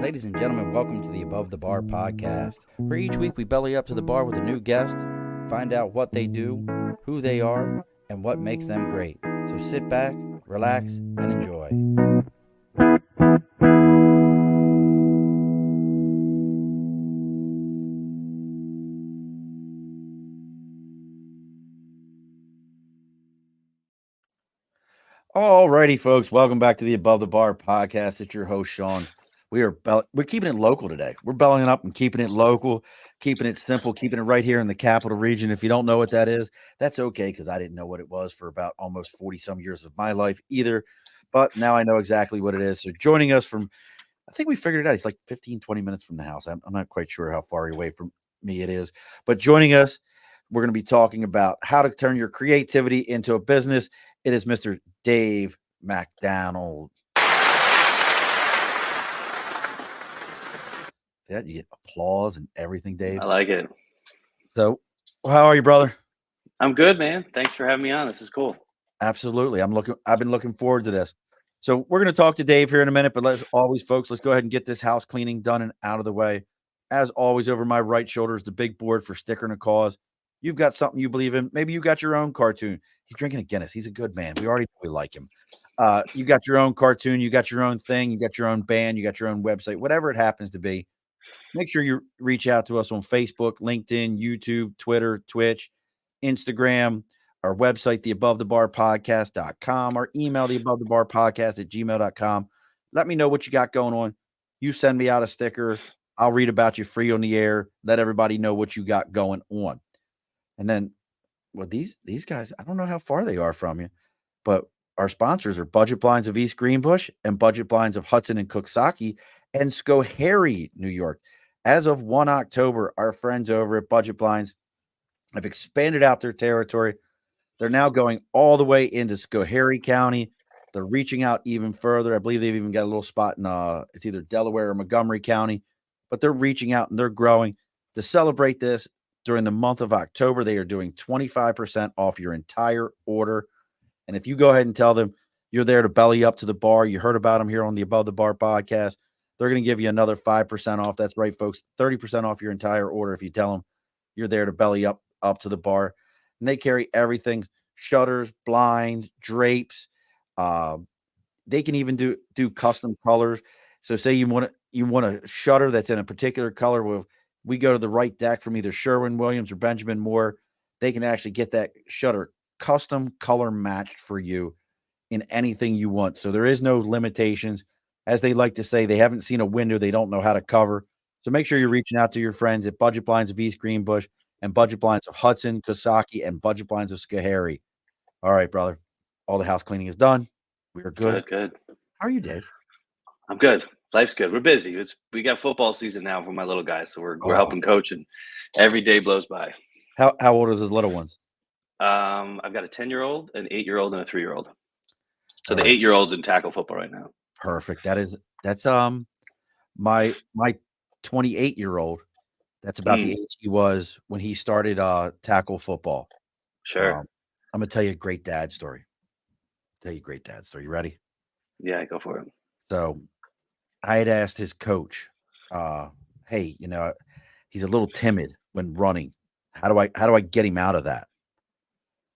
Ladies and gentlemen, welcome to the Above the Bar podcast, where each week we belly up to the bar with a new guest, find out what they do, who they are, and what makes them great. So sit back, relax, and enjoy. Alrighty, folks, welcome back to the Above the Bar podcast. It's your host, Sean. We're keeping it local today. We're bellying up and keeping it local, keeping it simple, keeping it right here in the capital region. If you don't know what that is, that's okay, because I didn't know what it was for about almost 40-some years of my life either. But now I know exactly what it is. So joining us from, I think we figured it out. It's like 15, 20 minutes from the house. I'm not quite sure how far away from me it is. But joining us, we're going to be talking about how to turn your creativity into a business. It is Mr. Dave MacDonald. See that? You get applause and everything, Dave. I like it. So, how are you, brother? I'm good, man. Thanks for having me on. This is cool. Absolutely. I've been looking forward to this. So we're going to talk to Dave here in a minute, but let's go ahead and get this house cleaning done and out of the way. As always, over my right shoulder is the big board for Sticker and a Cause. You've got something you believe in. Maybe you got your own cartoon. He's drinking a Guinness. He's a good man. We already know we like him. You got your own cartoon. You got your own thing. You got your own band. You got your own website, whatever it happens to be. Make sure you reach out to us on Facebook, LinkedIn, YouTube, Twitter, Twitch, Instagram, our website, theabovethebarpodcast.com, or email theabovethebarpodcast@gmail.com. Let me know what you got going on. You send me out a sticker. I'll read about you free on the air. Let everybody know what you got going on. And then, well, these guys, I don't know how far they are from you, but our sponsors are Budget Blinds of East Greenbush and Budget Blinds of Hudson and Cooksaki and Schoharie, New York. As of 1 October, our friends over at Budget Blinds have expanded out their territory. They're now going all the way into Schoharie County. They're reaching out even further. I believe they've even got a little spot in it's either Delaware or Montgomery County, but they're reaching out and they're growing. To celebrate this, during the month of October, they are doing 25% off your entire order. And if you go ahead and tell them you're there to belly up to the bar, you heard about them here on the Above the Bar podcast, they're going to give you another 5% off. That's right, folks, 30% off your entire order if you tell them you're there to belly up to the bar. And they carry everything: shutters, blinds, drapes. They can even do custom colors. So say you want a shutter that's in a particular color. We go to the right deck from either Sherwin-Williams or Benjamin Moore. They can actually get that shutter custom color matched for you in anything you want. So there is no limitations. As they like to say, they haven't seen a window they don't know how to cover. So make sure you're reaching out to your friends at Budget Blinds of East Greenbush and Budget Blinds of Hudson, Cooksaki, and Budget Blinds of Schoharie. All right, brother. All the house cleaning is done. We are good. Good. How are you, Dave? I'm good. Life's good. We're busy. We got football season now for my little guys, so we're helping coach, and every day blows by. How old are the little ones? I've got a 10-year-old, an 8-year-old, and a 3-year-old. So All the right. 8-year-old's in tackle football right now. Perfect. That's my 28-year-old. That's about the age he was when he started tackle football. Sure. I'm gonna tell you a great dad story. You ready? Yeah, go for it. So I had asked his coach, hey, he's a little timid when running. How do I get him out of that?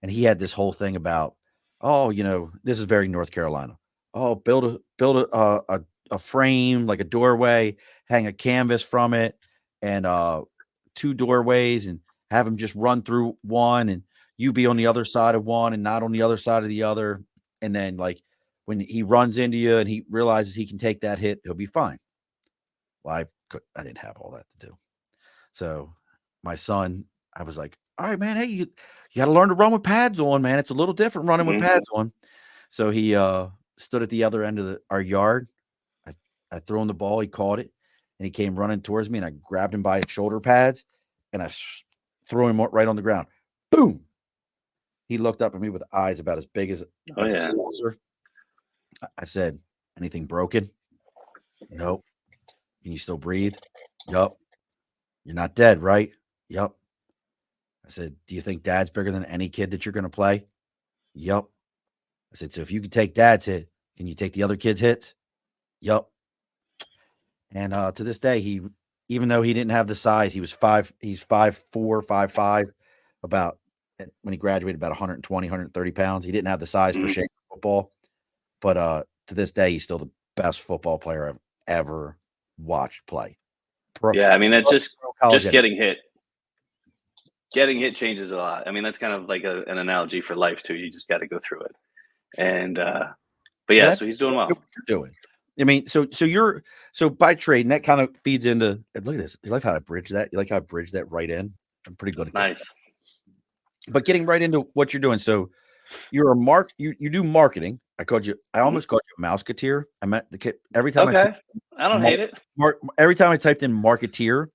And he had this whole thing about, this is very North Carolina. Oh, build a frame, like a doorway, hang a canvas from it, and 2 doorways, and have him just run through one, and you be on the other side of one and not on the other side of the other. And then, like, when he runs into you and he realizes he can take that hit, he'll be fine. Well, I didn't have all that to do. So my son, I was like, all right, man, hey, you got to learn to run with pads on, man. It's a little different running with pads on. So he stood at the other end of our yard. I threw him the ball. He caught it, and he came running towards me, and I grabbed him by his shoulder pads, and I threw him right on the ground. Boom. He looked up at me with eyes about as big as a saucer. I said, anything broken? Nope. Can you still breathe? Yup. You're not dead, right? Yup. I said, do you think dad's bigger than any kid that you're going to play? Yup. I said, so if you can take dad's hit, can you take the other kid's hits? Yup. And to this day, even though he didn't have the size, he's 5'4", 5'5", about when he graduated, about 120, 130 pounds. He didn't have the size for shape football, but to this day, he's still the best football player I've ever watched play. Yeah, I mean, that's just college getting hit. Getting hit changes a lot. I mean, that's kind of like an analogy for life too. You just got to go through it. And but yeah, Well, so he's doing well. what you're doing. I mean, so you're by trade, and that kind of feeds into. Look at this. You like how I bridge that? You like how I bridge that right in? I'm pretty good That's at this. nice. But getting right into what you're doing. So you're you do marketing. I almost called you a mouseketeer. I meant every time I don't hate it. Every time I typed in marketeer,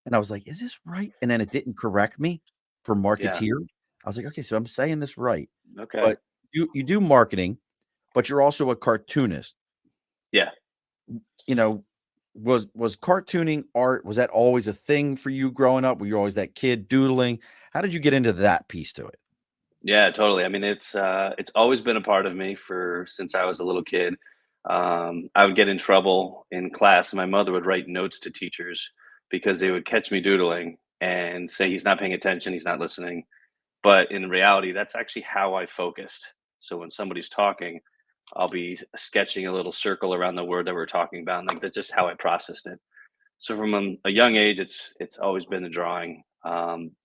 and I was like, is this right? And then it didn't correct me for marketeer. Yeah. I was like, okay, so I'm saying this right. Okay. But you do marketing, but you're also a cartoonist. Yeah. You know, was cartooning art, was that always a thing for you growing up? Were you always that kid doodling? How did you get into that piece to it? Yeah, totally. I mean, it's always been a part of me since I was a little kid. I would get in trouble in class, and my mother would write notes to teachers because they would catch me doodling and say he's not paying attention, he's not listening. But in reality, that's actually how I focused. So when somebody's talking, I'll be sketching a little circle around the word that we're talking about, and like that's just how I processed it. So from a young age, it's always been the drawing.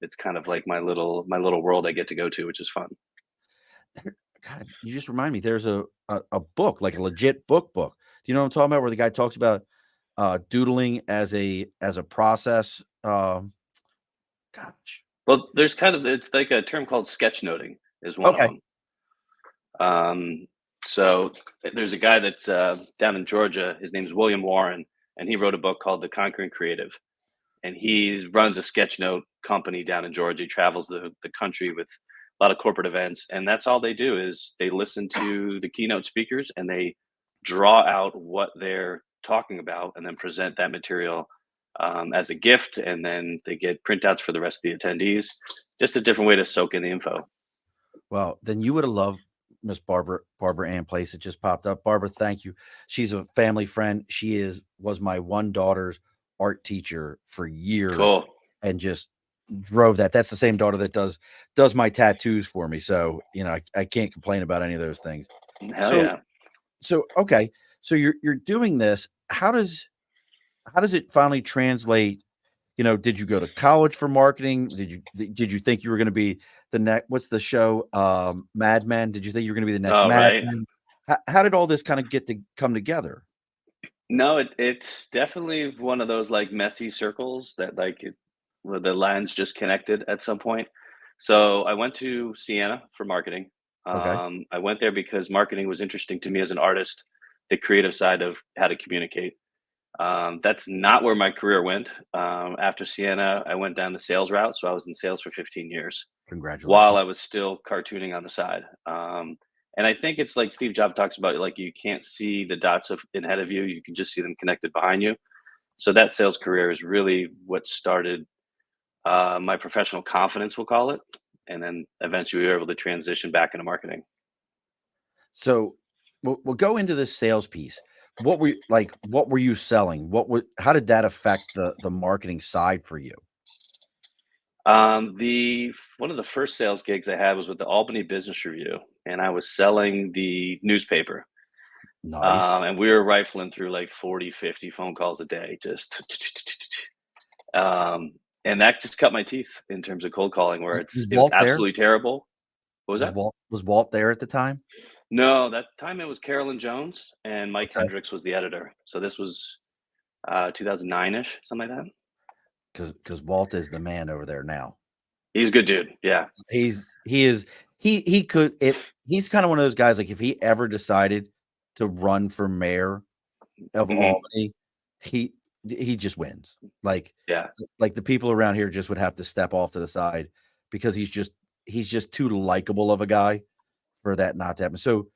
It's kind of like my little world I get to go to, which is fun. God, you just remind me. There's a book, like a legit book. Do you know what I'm talking about? Where the guy talks about doodling as a process. Gosh. Well, it's like a term called sketchnoting is one of Okay. them. So there's a guy that's down in Georgia. His name's William Warren, and he wrote a book called The Conquering Creative. And he runs a sketchnote company down in Georgia. He travels the country with a lot of corporate events, and that's all they do is they listen to the keynote speakers and they draw out what they're talking about and then present that material as a gift, and then they get printouts for the rest of the attendees. Just a different way to soak in the info. Well, then you would have loved Miss Barbara Ann Place. It just popped up. Barbara, thank you. She's a family friend. Was my one daughter's art teacher for years, Cool. and just drove that. That's the same daughter that does my tattoos for me. So I can't complain about any of those things. Hell yeah. So okay, so you're doing this. How does it finally translate? Did you go to college for marketing? Did you think you were going to be the next? What's the show? Mad Men. Did you think you were going to be the next Mad Right. Men? How did all this kind of come together? No, it's definitely one of those like messy circles that where the lines just connected at some point. So I went to Siena for marketing. Okay. I went there because marketing was interesting to me as an artist, the creative side of how to communicate. That's not where my career went. After Siena, I went down the sales route. So I was in sales for 15 years while Congratulations. I was still cartooning on the side. And I think it's like Steve Jobs talks about, like you can't see the dots ahead of you; you can just see them connected behind you. So that sales career is really what started my professional confidence, we'll call it, and then eventually we were able to transition back into marketing. So we'll go into this sales piece. What were you selling? How did that affect the marketing side for you? The One of the first sales gigs I had was with the Albany Business Review, and I was selling the newspaper. Nice. And we were rifling through like 40, 50 phone calls a day, just and that just cut my teeth in terms of cold calling, where Was it was Walt there? absolutely terrible. What was that? Was Walt there at the time? No, that time it was Carolyn Jones and Mike Okay. Hendricks was the editor. So this was 2009-ish, something like that. Because Walt is the man over there now. He's a good dude. Yeah. He could, if he's kind of one of those guys, like if he ever decided to run for mayor of Albany, he just wins. Like the people around here just would have to step off to the side because he's just too likable of a guy for that not to happen. So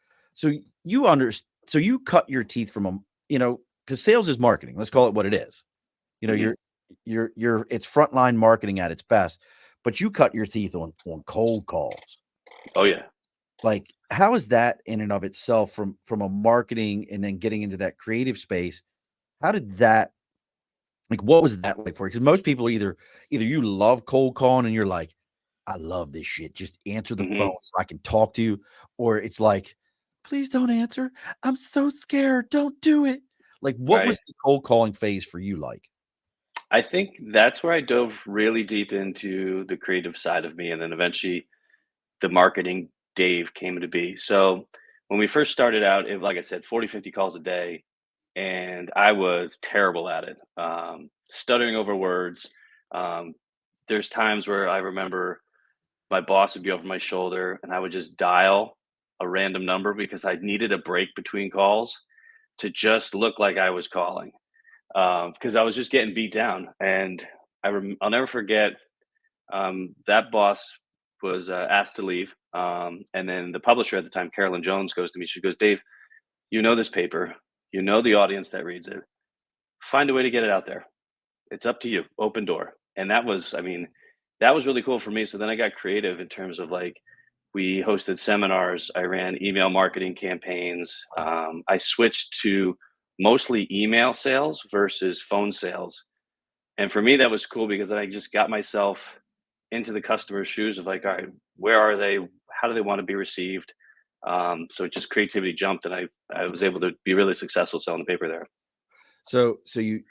you cut your teeth from him, because sales is marketing. Let's call it what it is. It's frontline marketing at its best, but you cut your teeth on cold calls. Oh yeah. Like, how is that in and of itself from a marketing and then getting into that creative space? How did that, like, what was that like for you? Because most people either you love cold calling and you're like, I love this shit. Just answer the phone Hmm. so I can talk to you. Or it's like, please don't answer. I'm so scared. Don't do it. Like, what Right. was the cold calling phase for you like? I think that's where I dove really deep into the creative side of me, and then eventually the marketing Dave came to be. So when we first started out, like I said, 40, 50 calls a day, and I was terrible at it, stuttering over words. Um, there's times where I remember my boss would be over my shoulder, and I would just dial a random number because I needed a break between calls to just look like I was calling, because I was just getting beat down. And I'll never forget, that boss was asked to leave. And then the publisher at the time, Carolyn Jones, goes to me. She goes, Dave, you know this paper, you know the audience that reads it. Find a way to get it out there. It's up to you. Open door. And that was, I mean, that was really cool for me. So then I got creative in terms of like, we hosted seminars. I ran email marketing campaigns. Nice. I switched to mostly email sales versus phone sales. And for me, that was cool because then I just got myself into the customer's shoes of like, all right, where are they? How do they want to be received? So just creativity jumped, and I was able to be really successful selling the paper there. So you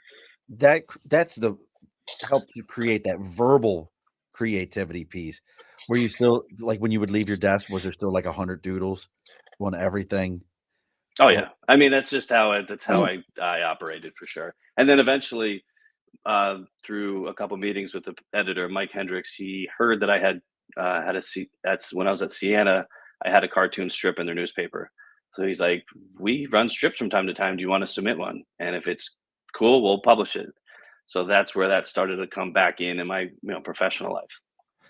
that's the helped you create that verbal creativity piece where you still like when you would leave your desk, was there still like 100 doodles on everything? Oh Or yeah, I mean that's how I operated for sure. And then eventually, through a couple meetings with the editor Mike Hendricks, he heard that I had that's when I was at Siena, I had a cartoon strip in their newspaper. So he's like, "We run strips from time to time. Do you want to submit one? And if it's cool, we'll publish it." So that's where that started to come back in my professional life.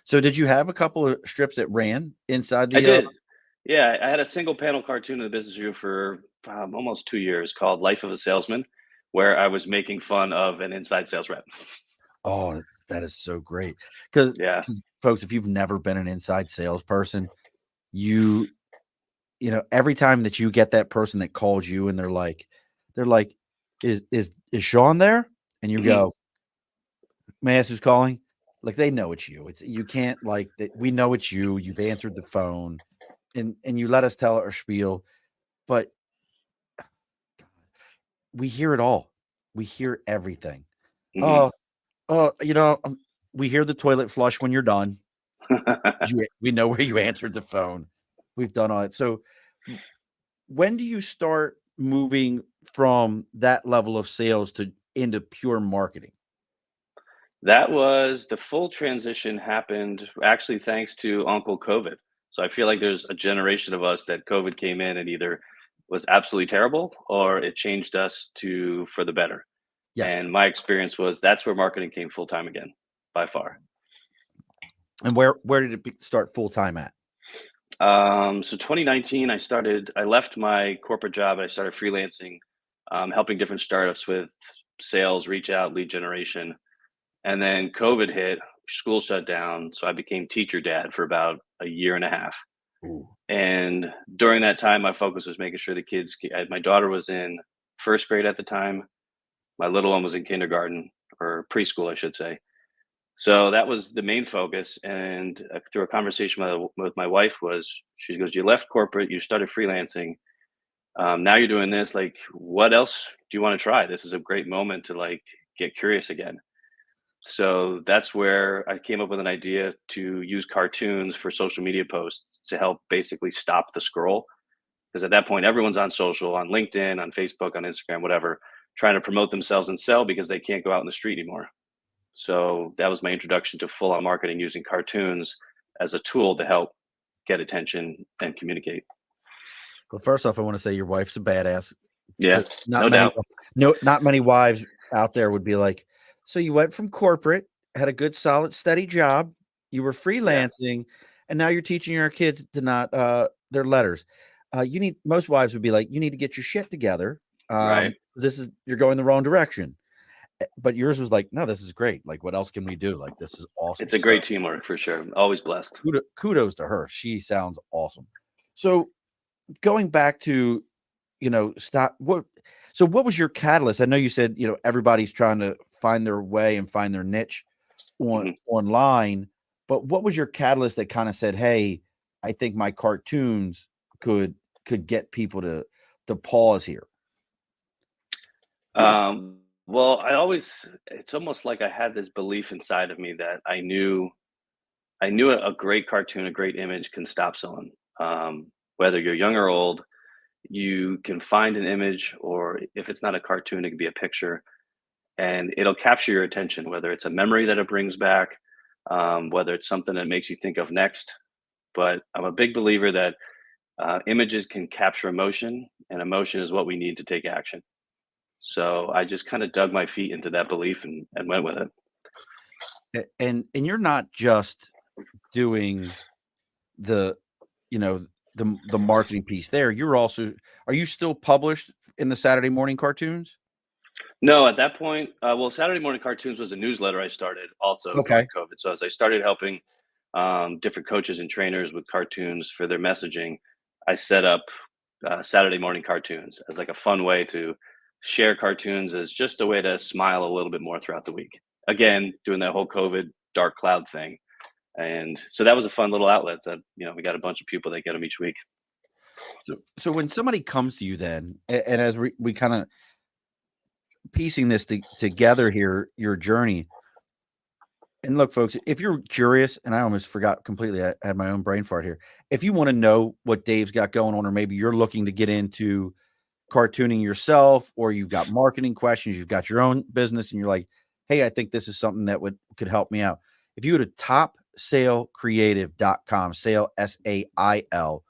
so did you have a couple of strips that ran inside I the did. Yeah, I had a single panel cartoon in the business review for almost 2 years called "Life of a Salesman," where I was making fun of an inside sales rep. Oh, that is so great. Because Yeah. folks, if you've never been an inside salesperson, you every time that you get that person that calls you and they're like, is Sean there? And you Mhm. go, may I ask who's calling? Like they know it's you. It's you can't like that. We know it's you. You've answered the phone, and you let us tell our spiel, but we hear it all. We hear everything. Mhm. Oh, we hear the toilet flush when you're done. We know where you answered the phone. We've done all it. So when do you start moving from that level of sales to into pure marketing? That was the full transition happened actually thanks to Uncle COVID. So I feel like there's a generation of us that COVID came in and either was absolutely terrible or it changed us to for the better. Yes. And my experience was that's where marketing came full time again, by far. And where did it start full time at? So 2019, I left my corporate job. I started freelancing, helping different startups with sales, reach out, lead generation. And then COVID hit, school shut down. So I became teacher dad for about a year and a half. Ooh. And during that time, my focus was making sure the my daughter was in first grade at the time. My little one was in kindergarten or preschool, I should say. So that was the main focus. And through a conversation with my wife, she goes, "You left corporate, you started freelancing. Now you're doing this. Like, what else do you want to try? This is a great moment to like get curious again." So that's where I came up with an idea to use cartoons for social media posts to help basically stop the scroll. Because at that point, everyone's on social, on LinkedIn, on Facebook, on Instagram, whatever, trying to promote themselves and sell because they can't go out in the street anymore. So that was my introduction to full on marketing using cartoons as a tool to help get attention and communicate. Well, first off, I want to say your wife's a badass Yeah, because not no many doubt. no not many wives out there would be like, so you went from corporate, had a good solid steady job, you were Yeah, freelancing, and now you're teaching your kids to not their letters. You need most wives would be like, you need to get your shit together. right. You're going the wrong direction. But yours was like, no, this is great. Like, what else can we do? Like, this is awesome. It's a So great teamwork for sure. Always blessed. kudos to her. She sounds awesome. So going back to stop what was your catalyst? I know you said, everybody's trying to find their way and find their niche Mhm. online, but what was your catalyst that kind of said, "Hey, I think my cartoons could get people to pause here." Well, it's almost like I had this belief inside of me that I knew a great cartoon, a great image can stop someone. Whether you're young or old, you can find an image, or if it's not a cartoon, it could be a picture, and it'll capture your attention, whether it's a memory that it brings back, whether it's something that makes you think of next. But I'm a big believer that images can capture emotion, and emotion is what we need to take action. So I just kind of dug my feet into that belief and went with it. And you're not just doing the the marketing piece there. You're also Are you still published in the Saturday morning cartoons? No, at that point, well, Saturday Morning Cartoons was a newsletter I started also during Okay. COVID. So as I started helping different coaches and trainers with cartoons for their messaging, I set up Saturday Morning Cartoons as like a fun way to share cartoons as just a way to smile a little bit more throughout the week. Again, doing that whole COVID dark cloud thing. And so that was a fun little outlet that, we got a bunch of people that get them each week. So when somebody comes to you then, and as we kind of piecing this together here, your journey. And look, folks, if you're curious, and I almost forgot completely, I had my own brain fart here. If you want to know what Dave's got going on, or maybe you're looking to get into cartooning yourself, or you've got marketing questions, you've got your own business, and you're like, hey, I think this is something that could help me out. If you go to topsailcreative.com, sail SAIL,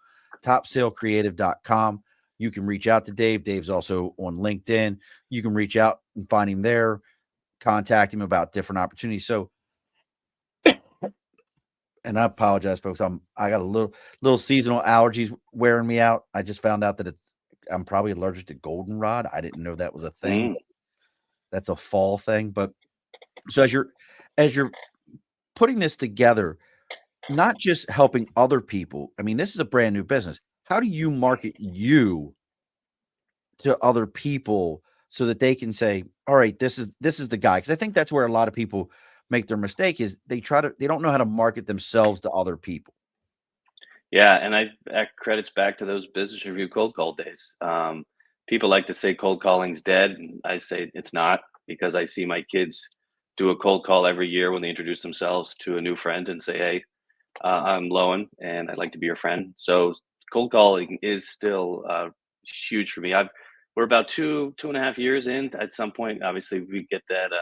topsailcreative.com, you can reach out to Dave. Dave's also on LinkedIn. You can reach out and find him there, contact him about different opportunities. So, and I apologize, folks. I got a little seasonal allergies wearing me out. I just found out that I'm probably allergic to goldenrod. I didn't know that was a thing. Mm. That's a fall thing. But so as you're putting this together, not just helping other people. I mean, this is a brand new business. How do you market you to other people so that they can say, all right, this is the guy? Because I think that's where a lot of people make their mistake, is they don't know how to market themselves to other people. Yeah, and that credits back to those business review cold call days. People like to say cold calling's dead, and I say it's not, because I see my kids do a cold call every year when they introduce themselves to a new friend and say, "Hey, I'm Lowen, and I'd like to be your friend." So cold calling is still huge for me. We're about 2.5 years in. At some point, obviously, we get that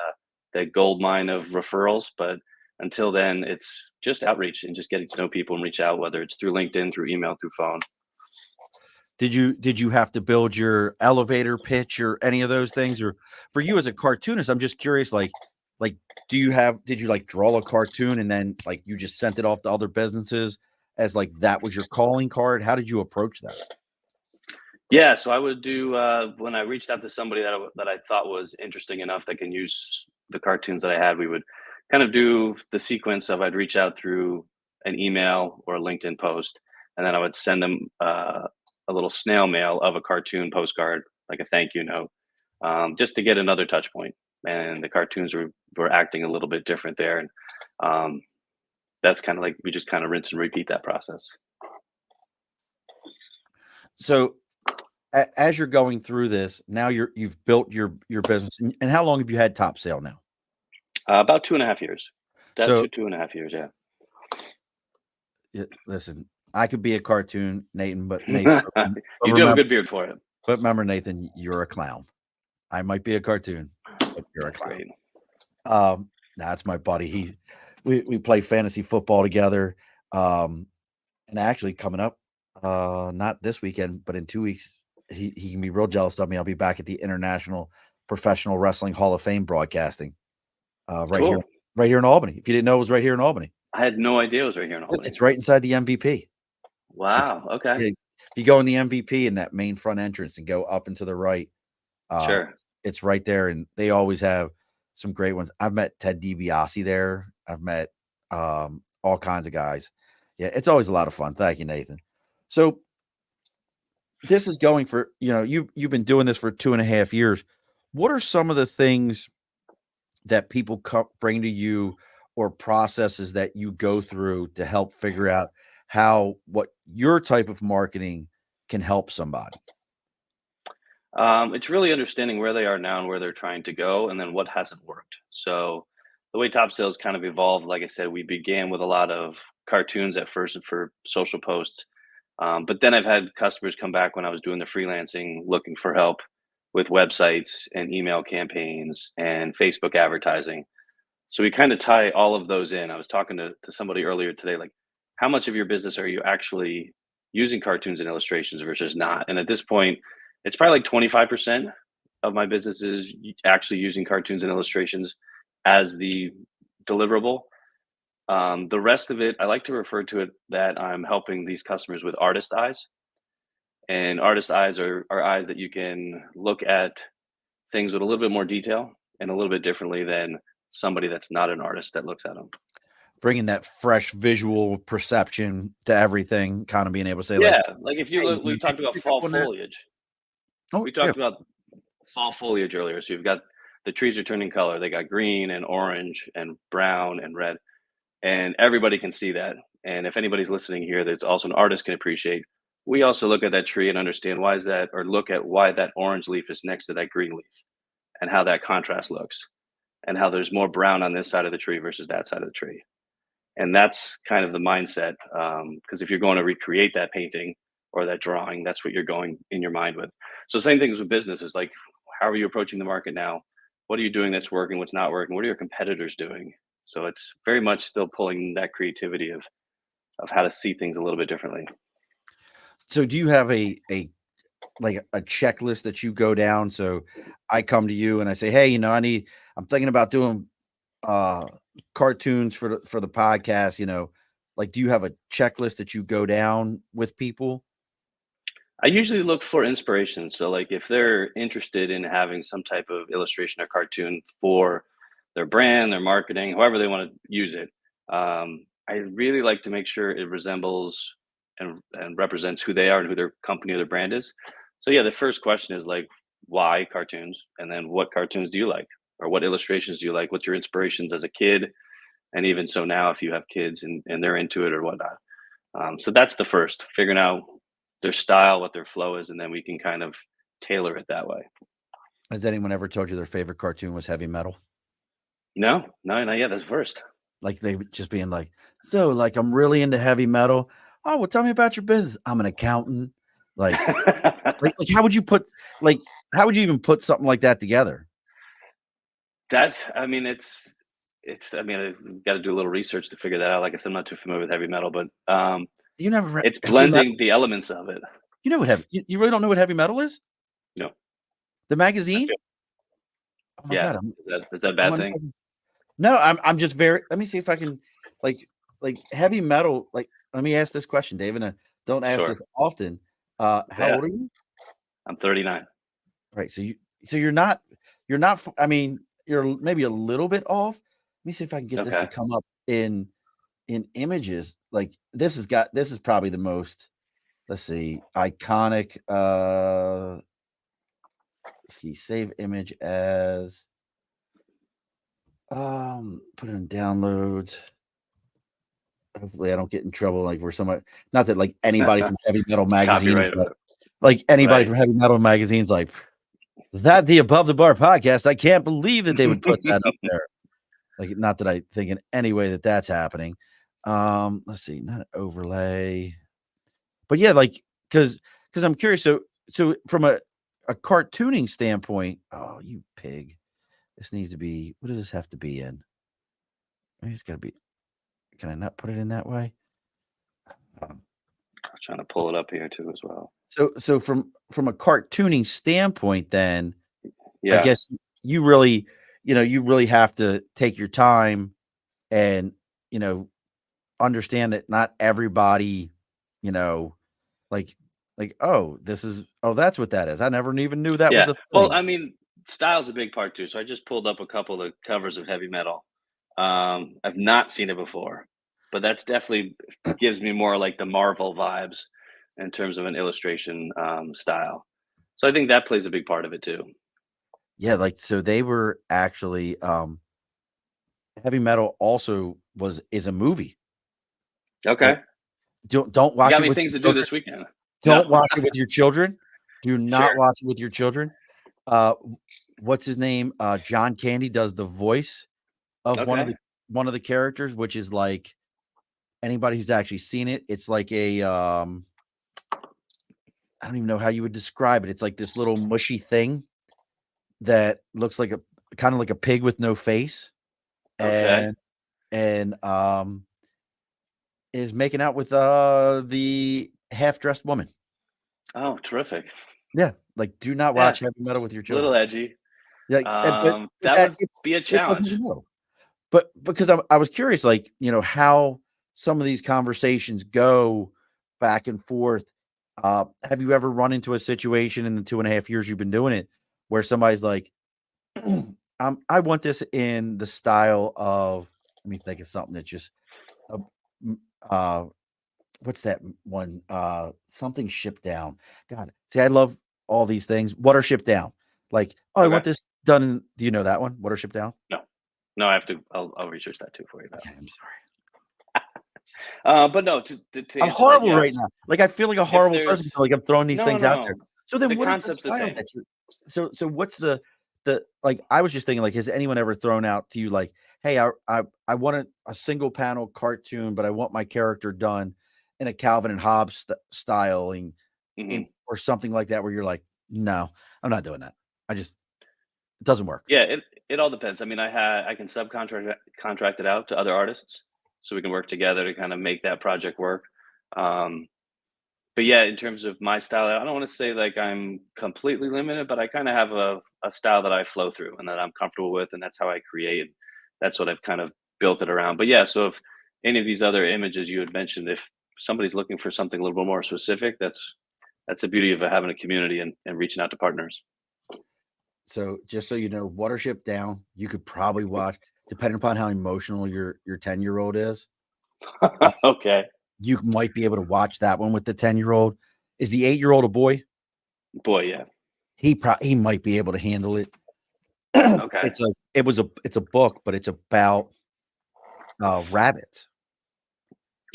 gold mine of referrals, but until then, it's just outreach and just getting to know people and reach out, whether it's through LinkedIn, through email, through phone. Did you have to build your elevator pitch or any of those things? Or for you as a cartoonist, I'm just curious, like did you like draw a cartoon and then like you just sent it off to other businesses as like that was your calling card? How did you approach that? Yeah, so I would do when I reached out to somebody that I thought was interesting enough that can use the cartoons that I had. We would kind of do the sequence of, I'd reach out through an email or a LinkedIn post, and then I would send them a little snail mail of a cartoon postcard, like a thank you note, just to get another touch point. And the cartoons were acting a little bit different there, and um, that's kind of like we just kind of rinse and repeat that process. So as you're going through this, now you've built your business. And how long have you had Top Sale now? About 2.5 years. That So 2.5 years, yeah. listen, I could be a cartoon, Nathan, but Nathan, but You do have a remember, good beard for it. Nathan, you're a clown. I might be a cartoon, but you're a That's clown. great. That's my buddy. We play fantasy football together. And actually coming up, not this weekend, but in 2 weeks, he can be real jealous of me. I'll be back at the International Professional Wrestling Hall of Fame broadcasting, right here, Cool. right here in Albany. If you didn't know, it was right here in Albany. I had no idea it was right here in Albany. It's right inside the MVP. It's Wow. Okay. If you go in the MVP in that main front entrance and go up and to the right, uh, Sure. it's right there, and they always have some great ones. I've met Ted DiBiase there. I've met all kinds of guys. Yeah, it's always a lot of fun. Thank you, Nathan. So this is going for, you've been doing this for 2.5 years. What are some of the things that people bring to you, or processes that you go through to help figure out what your type of marketing can help somebody? It's really understanding where they are now and where they're trying to go, and then what hasn't worked. So the way Topsail's kind of evolved, like I said, we began with a lot of cartoons at first for social posts. But then I've had customers come back when I was doing the freelancing looking for help with websites and email campaigns and Facebook advertising. So we kind of tie all of those in. I was talking to somebody earlier today, like, how much of your business are you actually using cartoons and illustrations versus not? And at this point, it's probably like 25% of my business is actually using cartoons and illustrations as the deliverable. The rest of it, I like to refer to it that I'm helping these customers with artist eyes. And artist eyes are eyes that you can look at things with a little bit more detail and a little bit differently than somebody that's not an artist that looks at them. Bringing that fresh visual perception to everything, kind of being able to say like, Yeah, like if you "Hey, look, we did talked you about pick up fall on that?" foliage. Oh, We yeah. talked about fall foliage earlier. So you've got the trees are turning color. They got green and orange and brown and red, and everybody can see that. And if anybody's listening here that's also an artist can appreciate, we also look at that tree and understand why is that, or look at why that orange leaf is next to that green leaf and how that contrast looks and how there's more brown on this side of the tree versus that side of the tree. And that's kind of the mindset. Because if you're going to recreate that painting or that drawing, that's what you're going in your mind with. So same things with business is like, how are you approaching the market now? What are you doing that's working? What's not working? What are your competitors doing? So it's very much still pulling that creativity of how to see things a little bit differently. So do you have like a checklist that you go down? So I come to you and I say, "Hey, I'm thinking about doing uh cartoons for the podcast, like, do you have a checklist that you go down with people?" I usually look for inspiration. So, like, if they're interested in having some type of illustration or cartoon for their brand, their marketing, however they want to use it, I really like to make sure it resembles and represents who they are and who their company or their brand is. So, yeah, the first question is like, why cartoons? And then what cartoons do you like? Or what illustrations do you like? What's your inspirations as a kid? And even so now, if you have kids and they're into it or whatnot. So that's the first, figuring out their style, what their flow is, and then we can kind of tailor it that way. Has anyone ever told you their favorite cartoon was heavy metal? No, no, not yet. That's first. Like, they would just being like, "So, like, I'm really into heavy metal." "Oh, well, tell me about your business." "I'm an accountant." Like like, how would you even put something like that together? That's, I mean, it's. I mean, I've got to do a little research to figure that out. Like I said, I'm not too familiar with heavy metal, but You never read it's heavy metal? blending the elements of it. You know what you really don't know what heavy metal is? No, The I magazine? feel, Oh my yeah. god, Is that a I'm bad thing? unplugging. No, I'm just very let me see if I can, like heavy metal, like, let me ask this question, Dave, and I don't ask Sure. this often. How Yeah, old are you? I'm 39. Right, so you're not I mean, you're maybe a little bit off. Let me see if I can get this to Okay. come up in images. Like, this is probably the most, let's see, iconic, let's see, save image as, put it in downloads. Hopefully, I don't get in trouble, like, where somebody, not that, like, anybody from Heavy Metal Magazine is Copyright, like anybody right? from Heavy Metal Magazine's like, "That the Above the Bar podcast, I can't believe that they would put that up there." Like, not that I think in any way that that's happening. Let's see, not overlay. But yeah, like, because I'm curious, so from a cartooning standpoint, oh, you pig. This needs to be, what does this have to be in? Maybe it's gotta be, can I not put it in that way? Um, I was trying to pull it up here too as well. so from a cartooning standpoint, then I Yeah. guess you really have to take your time and, you know, understand that not everybody, you know, like oh, that's what that is. I never even knew that Yeah. was a Well, thing. I mean, style's a big part too. So I just pulled up a couple of covers of heavy metal. I've not seen it before, but that's definitely gives me more like the Marvel vibes. in terms of an illustration style. So I think that plays a big part of it too. Yeah, like so they were actually Heavy Metal also is a movie. Like Okay. don't You watch got it me with things your to do children. this weekend. No. Don't watch it with your children. Do not Sure. watch it with your children. What's his name? John Candy does the voice of Okay. one of the characters, which is like anybody who's actually seen it, it's like a I don't even know how you would describe it. It's like this little mushy thing that looks like a kind of like a pig with no face, Okay. and and is making out with the half dressed woman. Oh, terrific. Yeah, like do not Yeah. watch Heavy Metal with your A little children. edgy. Like, but That that would be a it was Heavy challenge. Metal. But because I was curious, like, how some of these conversations go back and forth. Have you ever run into a situation in the 2.5 years you've been doing it where somebody's like, I want this in the style of, let me think of something that's just, uh, m- uh, what's that one? Something shipped down. God, see, I love all these things. Water shipped down. Like, oh, I Okay. want this done. Do you know that one? Water shipped down? No. No, I have to. I'll research that too for you Okay, I'm sorry. though. But no, to I'm answer that, horrible right yes. now. Like, I feel like a If horrible person, there's so, like, I'm throwing these no, things out there. no, So then the what is the concept's the style same. that you're so what's the like, I was just thinking, like, has anyone ever thrown out to you, like, "Hey, I want a single panel cartoon, but I want my character done in a Calvin and Hobbes styling," in Mhm. or something like that where you're like, "No, I'm not doing that. It doesn't work." Yeah, it all depends. I mean, I can contract it out to other artists, so we can work together to kind of make that project work. Um, but yeah, in terms of my style, I don't want to say like I'm completely limited, but I kind of have a style that I flow through and that I'm comfortable with, and that's how I create. That's what I've kind of built it around. But yeah, so if any of these other images you had mentioned, if somebody's looking for something a little bit more specific, that's the beauty of having a community and reaching out to partners. So, just so you know, Watership Down, you could probably watch depending upon how emotional your 10-year-old is. Okay, You might be able to watch that one with the 10-year-old. Is the 8-year-old a boy? boy, yeah, He might be able to handle it. okay, It's a book, but it's about, rabbits,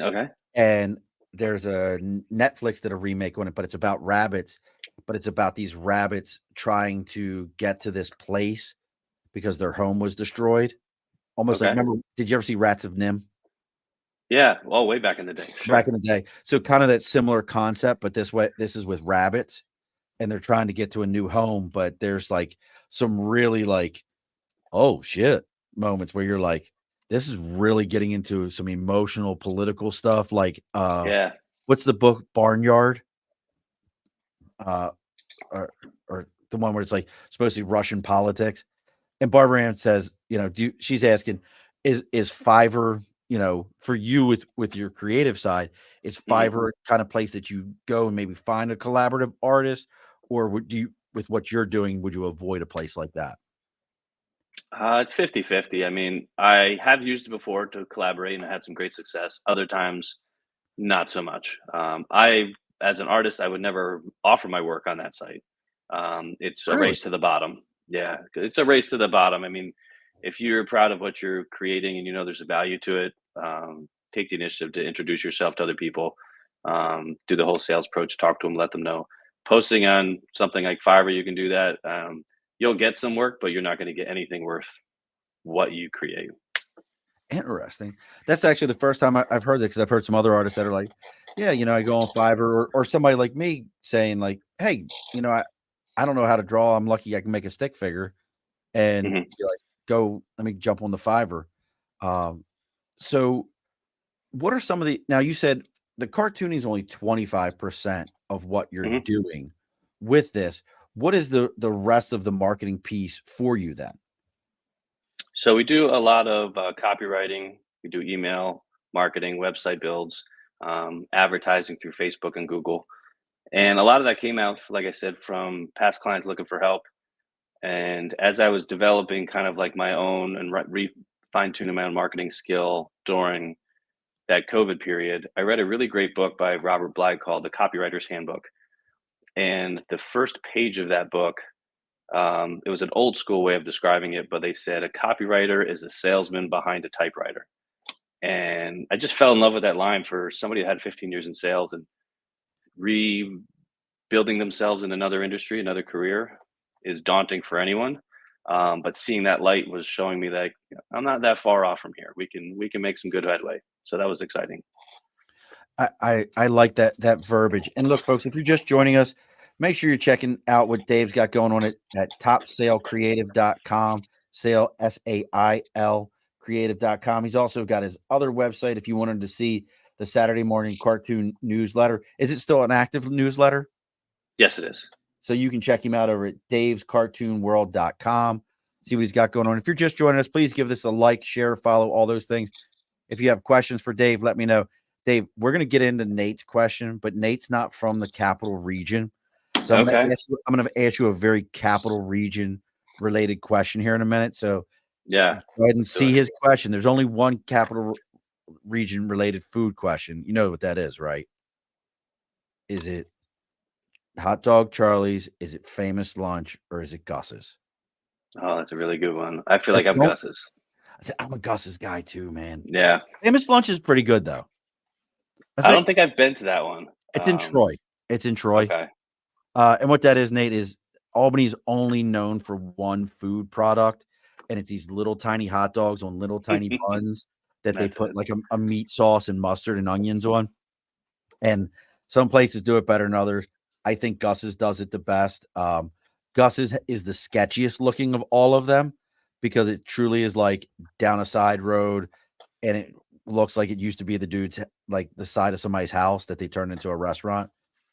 okay, and there's a Netflix did a remake on it, but it's about rabbits, but it's about these rabbits trying to get to this place because their home was destroyed. Almost like okay. remember did you ever see Rats of Nim? Yeah, well, way back in the day, Back sure. in the day. So, kinda that similar concept, but this is with rabbits, and they're trying to get to a new home, but there's, like, some really, like, "Oh, shit," moments where you're like, "This is really getting into some emotional, political stuff," like, Yeah. what's the book, Barnyard? Uh, or the one where it's, like, supposed to be Russian politics, and Barbara Ann says, do she's asking, "Is Fiverr, for you with your creative side, is Mhm. Fiverr kind of place that you go and maybe find a collaborative artist, or would you with what you're doing, would you avoid a place like that?" It's 50-50. I mean, I have used it before to collaborate and I had some great success. Other times, not so much. As an artist, I would never offer my work on that site. It's a Really? race to the bottom. Yeah, it's a race to the bottom. I mean, if you're proud of what you're creating and you know there's a value to it, take the initiative to introduce yourself to other people. Do the whole sales approach, talk to them, let them know. Posting on something like Fiverr, you can do that. You'll get some work, but you're not going to get anything worth what you create. Interesting. That's actually the first time I've heard that because I've heard some other artists that are like, "Yeah, I go on Fiverr," or somebody like me saying like, "Hey, I don't know how to draw. I'm lucky I can make a stick figure," and Mhm. be like, "Go, let me jump on the Fiverr." Um, so what are some of the now you said the cartooning is only 25% of what you're Mhm. doing with this. What is the rest of the marketing piece for you then? So we do a lot of copywriting. We do email marketing, website builds, advertising through Facebook and Google, and a lot of that came out, like I said, from past clients looking for help. And as I was developing kind of like my own and fine tuning my own marketing skill during that COVID period, I read a really great book by Robert Bly called The Copywriter's Handbook. And the first page of that book, it was an old school way of describing it, but they said a copywriter is a salesman behind a typewriter. And I just fell in love with that line for somebody that had 15 years in sales and rebuilding themselves in another industry, another career is daunting for anyone. But seeing that light was showing me that I'm not that far off from here. We can make some good headway. So that was exciting. I like that verbiage. And look, folks, if you're just joining us, make sure you're checking out what Dave's got going on at topsailcreative.com, sail SAIL creative.com. He's also got his other website if you wanted to see the Saturday morning cartoon newsletter. Is it still an active newsletter? Yes, it is. So you can check him out over at davescartoonworld.com. See what he's got going on. If you're just joining us, please give this a like, share, follow, all those things. If you have questions for Dave, let me know. Dave, we're going to get into Nate's question, but Nate's not from the capital region. So I'm going to ask you a very capital region related question here in a minute. So yeah, go ahead and see his question. There's only one capital region related food question. You know what that is, right? Is it Hot Dog Charlie's? Is it Famous Lunch? Or is it Gus's? Oh, that's a really good one. I feel like I'm Gus's. I'm a Gus's guy too, man. Yeah. Famous Lunch is pretty good though. I don't think I've been to that one. It's in Troy. It's in Troy. Okay. And what that is, Nate, is Albany's only known for one food product, and it's these little tiny hot dogs on little tiny buns that they put like a meat sauce and mustard and onions on. And some places do it better than others. I think Gus's does it the best. Gus's is the sketchiest looking of all of them because it truly is like down a side road, and it looks like it used to be the dude's like the side of somebody's house that they turned into a restaurant.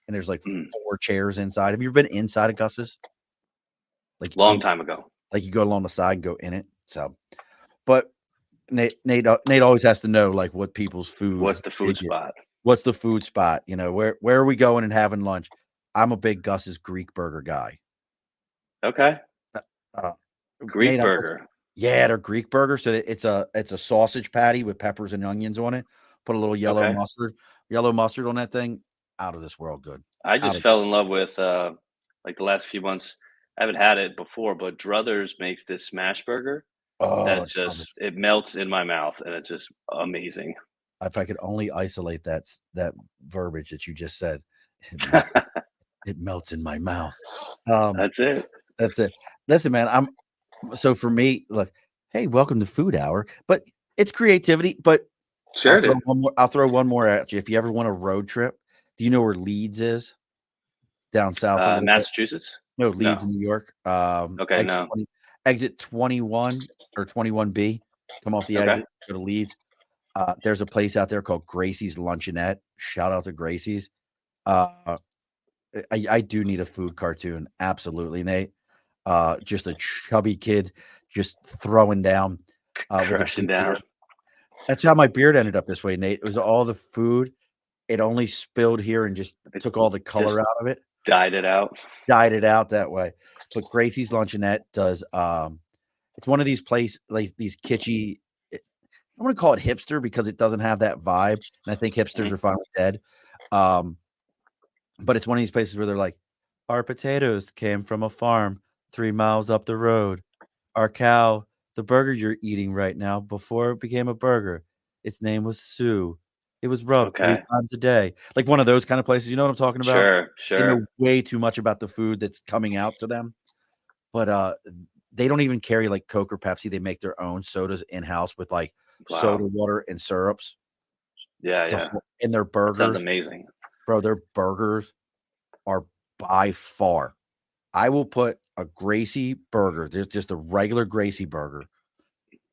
And there's like 4 chairs inside. Have you ever been inside of Gus's? Like long time ago. Like you go along the side and go in it. So, but Nate always has to know like what people's food. What's the food spot? What's the food spot? You know, where are we going and having lunch? I'm a big Gus's Greek burger guy. Okay. Greek burger. Yeah, they're Greek burger. So it's a sausage patty with peppers and onions on it. Put a little yellow mustard on that thing. Out of this world good. I just fell in love with like the last few months. I haven't had it before, but Druthers makes this smash burger. That just it melts in my mouth, and it's just amazing. If I could only isolate that verbiage that you just said, it melts in my mouth. That's it. That's it. Listen, man, so for me, look, hey, welcome to Food Hour, but it's creativity. But sure, I'll throw one more at you. If you ever want a road trip, do you know where Leeds is? Down south, Massachusetts. No, Leeds in New York. Okay, exit 21 or 21B. Come off the exit, go to Leeds. There's a place out there called Gracie's Luncheonette. Shout out to Gracie's. I do need a food cartoon. Absolutely, Nate. Just a chubby kid just throwing down. Crushing down. Beard. That's how my beard ended up this way, Nate. It was all the food. It only spilled here and just took all the color out of it. Dyed it out that way. But Gracie's Luncheonette does it's one of these places like these kitschy, I want to call it hipster because it doesn't have that vibe. And I think hipsters are finally dead. But it's one of these places where they're like, our potatoes came from a farm 3 miles up the road. Our cow, the burger you're eating right now, before it became a burger, its name was Sue. It was rubbed 3 times a day. Like one of those kind of places. You know what I'm talking about? Sure. They know way too much about the food that's coming out to them. But they don't even carry like Coke or Pepsi. They make their own sodas in-house with like soda water and syrups. Yeah. And their burgers. That sounds amazing. Bro, their burgers are by far. I will put a Gracie burger, there's just a regular Gracie burger,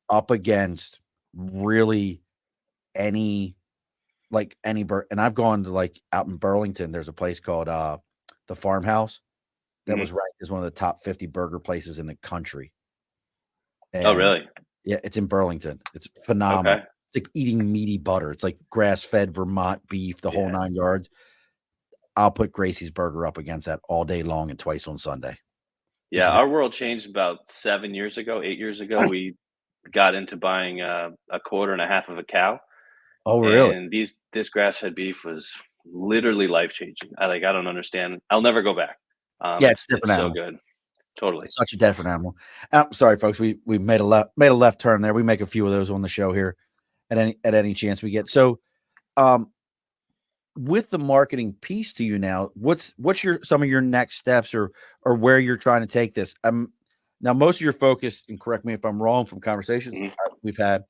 up against really any burger. And I've gone to like out in Burlington, there's a place called the Farmhouse that was ranked as one of the top 50 burger places in the country. And really? Yeah, it's in Burlington. It's phenomenal. It's like eating meaty butter. It's like grass-fed Vermont beef, the whole 9 yards. I'll put Gracie's burger up against that all day long and twice on Sunday. Yeah, our world changed about 8 years ago. We got into buying a quarter and a half of a cow, Oh, really? And this grass-fed beef was literally life-changing. I don't understand. I'll never go back. Yeah, it's a It's different so animal. good. Totally. Such a different animal. Sorry, folks. We made a left turn there. We make a few of those on the show here at any chance we get. So, um, with the marketing piece to you now, what's some of your next steps or where you're trying to take this? Now most of your focus, and correct me if I'm wrong from conversations Mhm. we've had,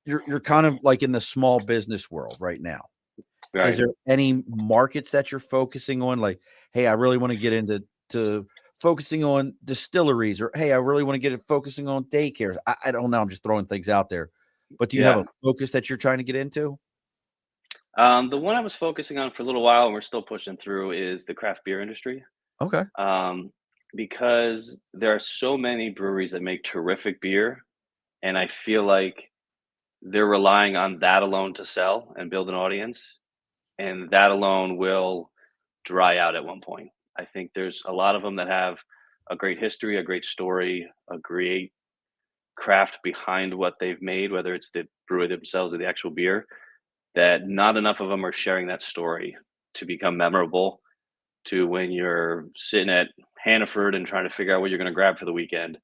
you're kind of like in the small business world right now. Is Right. there any markets that you're focusing on? Like, hey, I really want to get into focusing on distilleries, or hey, I really want to get it focusing on daycares. I don't know. I'm just throwing things out there. But do you have Yeah. a focus that you're trying to get into? The one I was focusing on for a little while, and we're still pushing through, is the craft beer industry. Okay. Um, because there are so many breweries that make terrific beer, and I feel like they're relying on that alone to sell and build an audience, and that alone will dry out at one point. I think there's a lot of them that have a great history, a great story, a great craft behind what they've made, whether it's the brewery themselves or the actual beer, that not enough of them are sharing that story to become memorable to when you're sitting at Hannaford and trying to figure out what you're going to grab for the weekend.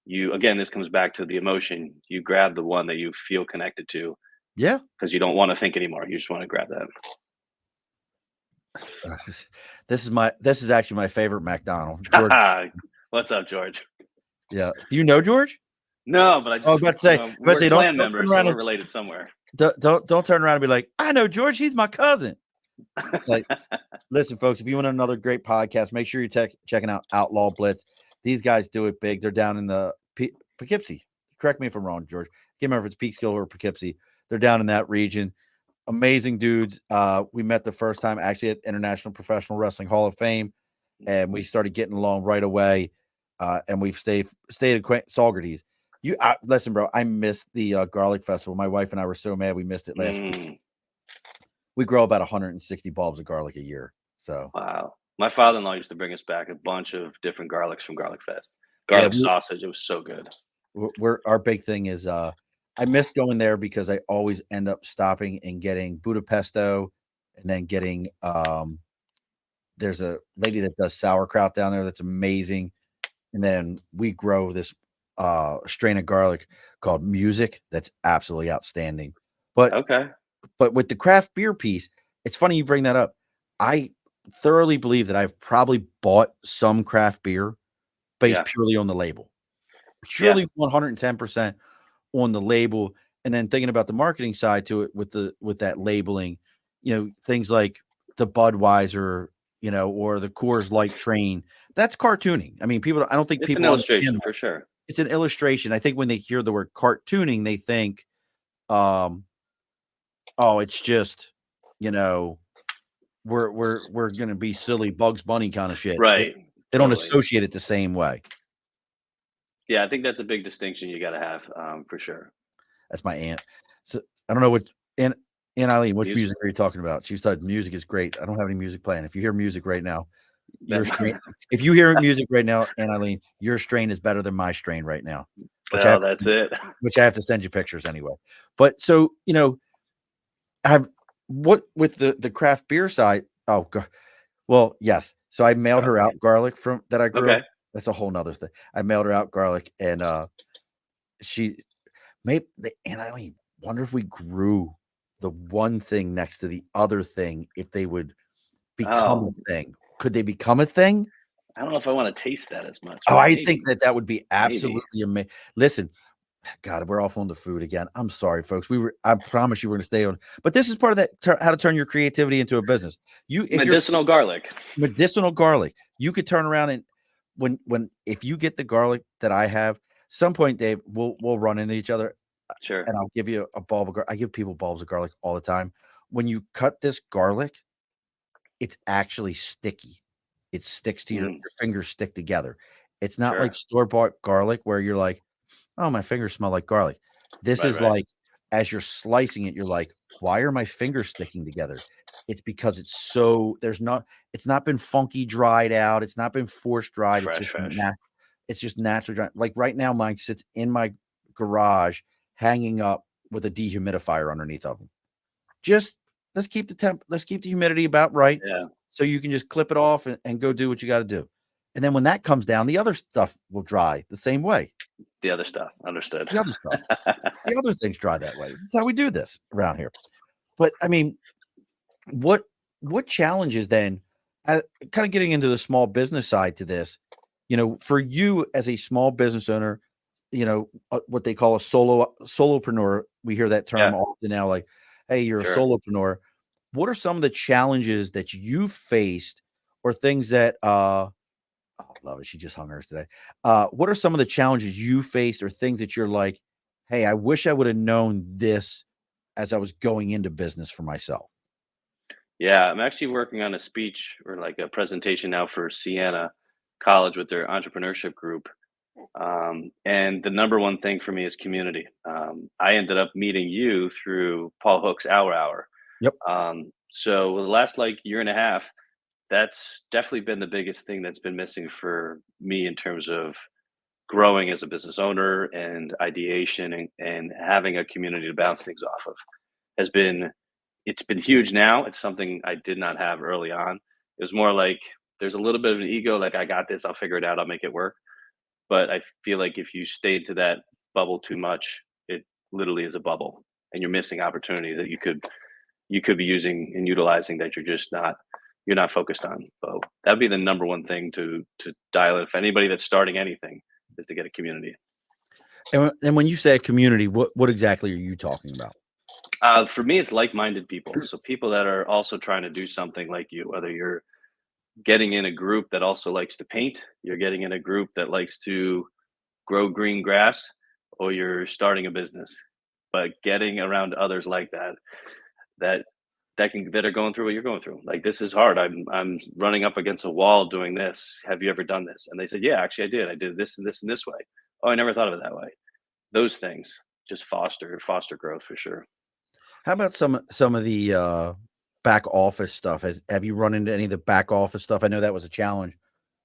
You again, this comes back to the emotion. You grab the one that you feel connected to Yeah. because you don't want to think anymore. You just want to grab that. This is actually my favorite MacDonald. George. What's up, George? Yeah. Do you know George? No, but Oh, about to say, we're don't clan turn members, so around we're and related somewhere. don't turn around and be like, I know George. He's my cousin. Like, listen, folks, if you want another great podcast, make sure you're checking out Outlaw Blitz. These guys do it big. They're down in the Poughkeepsie. Correct me if I'm wrong, George. I can't remember if it's Peekskill or Poughkeepsie. They're down in that region. Amazing dudes. We met the first time actually at International Professional Wrestling Hall of Fame, and we started getting along right away. And we've stayed acquainted. Saugerties. Listen, bro. I missed the garlic festival. My wife and I were so mad we missed it last week. We grow about 160 bulbs of garlic a year. So Wow. My father-in-law used to bring us back a bunch of different garlics from Garlic Fest. yeah, Garlic sausage, it was so good. our big thing is I miss going there because I always end up stopping and getting Budapesto, and then getting there's a lady that does sauerkraut down there that's amazing. And then we grow this strain of garlic called Music that's absolutely outstanding. But Okay. with the craft beer piece, it's funny you bring that up. I thoroughly believe that I've probably bought some craft beer based Yeah. purely on the label. Yeah. Purely 110% on the label. And then thinking about the marketing side to it with that labeling, things like the Budweiser, or the Coors Light train. That's cartooning. I mean, I don't think It's an people understand illustration that. for sure. It's an illustration. I think when they hear the word cartooning, they think, um, oh, it's just, you know, we're gonna be silly Bugs Bunny kind of shit. They, Right. they don't Totally. associate it the same way. Yeah, I think that's a big distinction you gotta have, for sure. That's my aunt. So I don't know what Aunt Eileen, which Music. music are you talking about? She said music is great. I don't have any music playing. If you hear music right now, That your strain. If you hear music right now, Aunt Eileen, your strain is better than my strain right now. Which I well, have to that's it. which I have to send you pictures anyway. But so, I've what with the craft beer side. Oh god. Well, yes. So I mailed her out garlic from that I grew. Okay. That's a whole nother thing. I mailed her out garlic, and she maybe and I mean, wonder if we grew the one thing next to the other thing, if they would become Oh, a thing. Could they become a thing? I don't know if I wanna taste that as much, Oh, but I think maybe. that would be Maybe. absolutely amazing. Listen, God, we're off on the food again. I'm sorry, folks. I promise you we're gonna stay on. But this is part of that how to turn your creativity into a business. If you're Medicinal garlic. medicinal garlic, you could turn around and if you get the garlic that I have, some point, Dave, we'll run into each other, Sure. and I'll give you a bulb of garlic. I give people bulbs of garlic all the time. When you cut this garlic, it's actually sticky. It sticks to your Mm, fingers stick together. It's not like sure. store-bought garlic where you're like, "Oh, my fingers smell like garlic." This Right, is right. like, as you're slicing it, you're like, "Why are my fingers sticking together?" It's because it's not been funky dried out. It's not been forced dried. Fresh, fresh. It's just naturally dry. Like right now, mine sits in my garage, hanging up with a dehumidifier underneath of them. Just let's keep the humidity about right. Yeah. So you can just clip it off and go do what you got to do. And then when that comes down, the other stuff will dry the same way. The other stuff. Understood. The other stuff, the other things dry that way. That's how we do this around here. But I mean, what challenges then, kind of getting into the small business side to this, for you as a small business owner, what they call a solopreneur. We hear that term Yeah. often now, like, hey, you're Sure. a solopreneur. What are some of the challenges that you faced or things that, oh, love it. She just hung hers today. What are some of the challenges you faced or things that you're like, hey, I wish I would have known this as I was going into business for myself? Yeah, I'm actually working on a speech or like a presentation now for Siena College with their entrepreneurship group. And the number one thing for me is community. I ended up meeting you through Paul Hook's Hour Hour. Yep. So the last like year and a half, that's definitely been the biggest thing that's been missing for me in terms of growing as a business owner and ideation and having a community to bounce things off of has been it's been huge now. It's something I did not have early on. It was more like there's a little bit of an ego, like I got this, I'll figure it out, I'll make it work. But I feel like if you stayed to that bubble too much, it literally is a bubble and you're missing opportunities that you could be using and utilizing that you're not focused on. So that'd be the number one thing to dial in. For anybody that's starting anything is to get a community. And when you say a community, what exactly are you talking about? For me, it's like-minded people. So people that are also trying to do something like you, whether you're getting in a group that also likes to paint, you're getting in a group that likes to grow green grass, or you're starting a business. But getting around others like that that are going through what you're going through. Like this is hard. I'm running up against a wall doing this. Have you ever done this? And they said, yeah, actually I did. I did this and this and this way. Oh, I never thought of it that way. Those things just foster growth for sure. How about some of the back office stuff? Have you run into any of the back office stuff? I know that was a challenge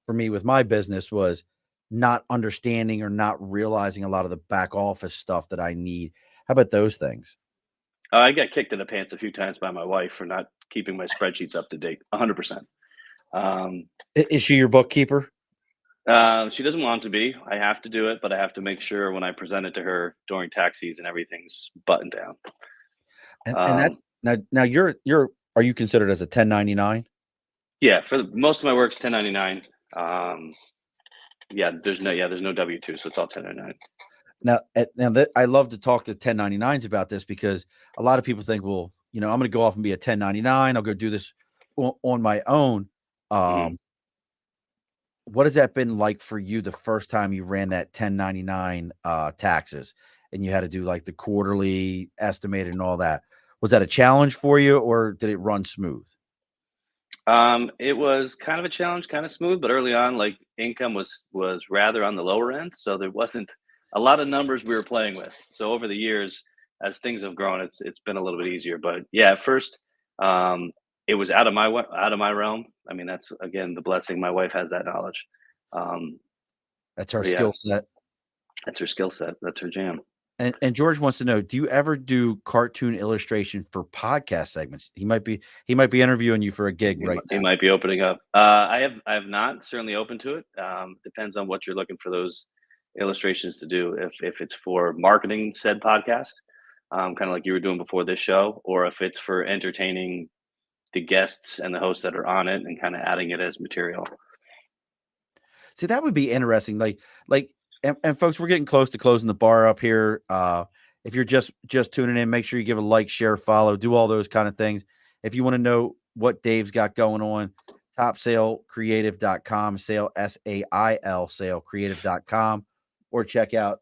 for me with my business, was not understanding or not realizing a lot of the back office stuff that I need. How about those things? I got kicked in the pants a few times by my wife for not keeping my spreadsheets up to date. 100%. Um, Is she your bookkeeper? she doesn't want to be. I have to do it, but I have to make sure when I present it to her during tax season, everything's buttoned down. And that now you're are you considered as a 1099? Yeah, for most of my work's 1099. There's no W-2, so it's all 1099. Now I love to talk to 1099s about this because a lot of people think, well, I'm going to go off and be a 1099. I'll go do this on my own. Mhm. What has that been like for you the first time you ran that 1099 taxes and you had to do like the quarterly estimated and all that? Was that a challenge for you or did it run smooth? It was kind of a challenge, kind of smooth, but early on, like income was rather on the lower end, so there wasn't a lot of numbers we were playing with. So over the years, as things have grown, it's been a little bit easier. But yeah, at first, it was out of my realm. I mean, that's again the blessing. My wife has that knowledge. Um, That's her but yeah, skill set. that's her skill set. That's her jam. And George wants to know, do you ever do cartoon illustration for podcast segments? He might be interviewing you for a gig right He now. might be opening up. I have not certainly open to it. Depends on what you're looking for those illustrations to do. If it's for marketing said podcast, kind of like you were doing before this show, or if it's for entertaining the guests and the hosts that are on it and kind of adding it as material. See, that would be interesting. And folks, we're getting close to closing the bar up here. If you're just tuning in, make sure you give a like, share, follow, do all those kind of things. If you want to know what Dave's got going on, topsailcreative.com, sailcreative.com, or check out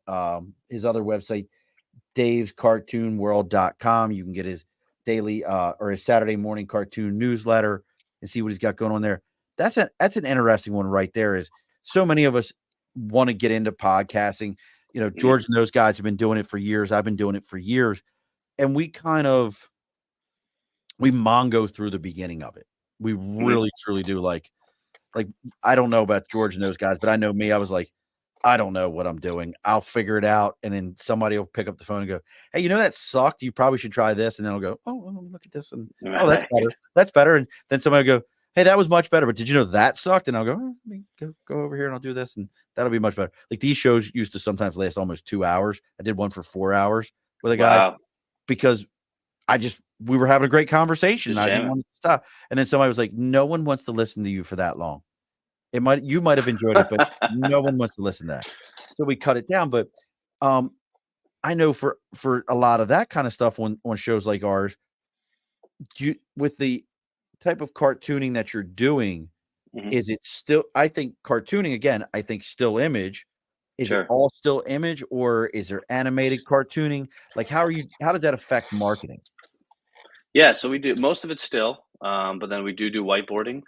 his other website, davescartoonworld.com. You can get his daily or his Saturday morning cartoon newsletter and see what he's got going on there. That's an interesting one right there. Is so many of us want to get into podcasting. George and those guys have been doing it for years. I've been doing it for years. And we mongo through the beginning of it. We really, truly do. Like, I don't know about George and those guys, but I know me. I was like, I don't know what I'm doing. I'll figure it out. And then somebody will pick up the phone and go, hey, that sucked. You probably should try this. And then I'll go, oh, well, look at this. And oh, that's Right. better. That's better. And then somebody will go, hey, that was much better. But did you know that sucked? And I'll go, oh, let me go over here and I'll do this. And that'll be much better. Like these shows used to sometimes last almost 2 hours. I did one for 4 hours with a guy Wow. because we were having a great conversation. Just I didn't jamming. want to stop. And then somebody was like, no one wants to listen to you for that long. You might have enjoyed it, but no one wants to listen to that. So we cut it down. But I know for a lot of that kind of stuff on shows like ours, with the type of cartooning that you're doing, Mhm. is it still, I think cartooning again, I think still image. Is it Sure. all still image or is there animated cartooning? Like how does that affect marketing? Yeah, so we do most of it still, but then we do whiteboarding.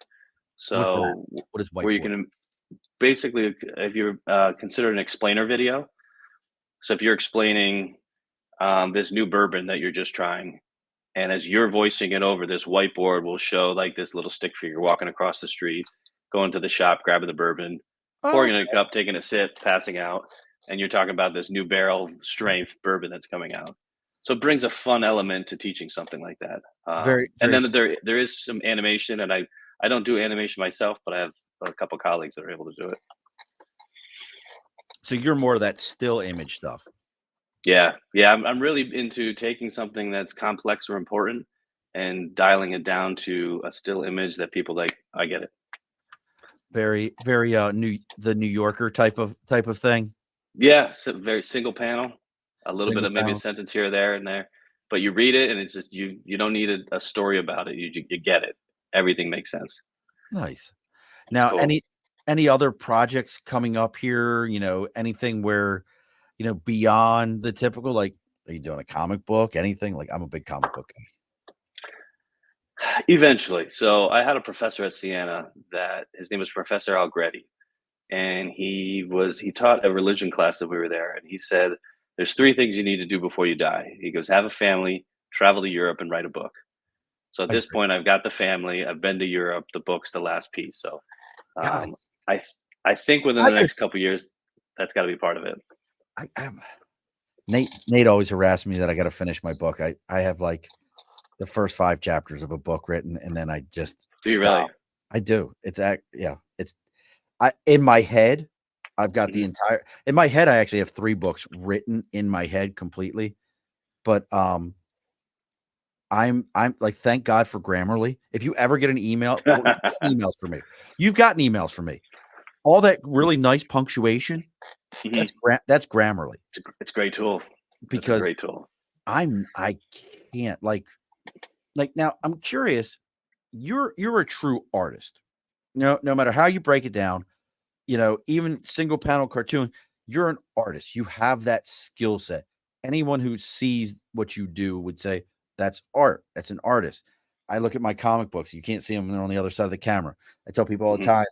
What's that? So What is where you whiteboarding? can basically, if you're consider an explainer video. So if you're explaining this new bourbon that you're just trying, and as you're voicing it over, this whiteboard will show like this little stick figure walking across the street, going to the shop, grabbing the bourbon, Oh, pouring it in a okay. cup, taking a sip, passing out, and you're talking about this new barrel strength bourbon that's coming out. So it brings a fun element to teaching something like that. Very, And very. then there is some animation, and I don't do animation myself, but I have a couple colleagues that are able to do it. So you're more of that still image stuff. Yeah, yeah, I'm really into taking something that's complex or important and dialing it down to a still image that people like, "I get it." Very, very, the New Yorker type of thing. Yeah, so very single panel, a little bit Single of maybe a panel. sentence here or there and there, but you read it and it's just you don't need a story about it, you get it. Everything makes sense. Nice. It's Now, cool. any other projects coming up here, anything where, beyond the typical, like, are you doing a comic book? Anything? Like, I'm a big comic book guy. Eventually. So, I had a professor at Siena that his name was Professor Algretti, and he taught a religion class that we were there, and he said, "There's 3 things you need to do before you die." He goes, "Have a family, travel to Europe, and write a book." So, at this Agree. point, I've got the family, I've been to Europe, the book's the last piece, so, um, Guys, I I think within I the gotta next couple years, that's gotta be part of it. I'm Nate always harasses me that I gotta finish my book. I have, like, the first 5 chapters of a book written, and then I just Do you really? stop. I do. Yeah, in my head, I've got the Mhm. entire in my head, I actually have 3 books written in my head completely, but, I'm like, thank God for Grammarly. If you ever get an email you've gotten emails from me. You've gotten emails from me. All that really nice punctuation, Mhm. that's Grammarly It's a great tool. It's a because great tool. I can't, now I'm curious, you're a true artist. No matter how you break it down, even single panel cartoon, you're an artist. You have that skill set. Anyone who sees what you do would say, that's art. That's an artist. I look at my comic books. You can't see them. They're on the other side of the camera. I tell people all the Mhm.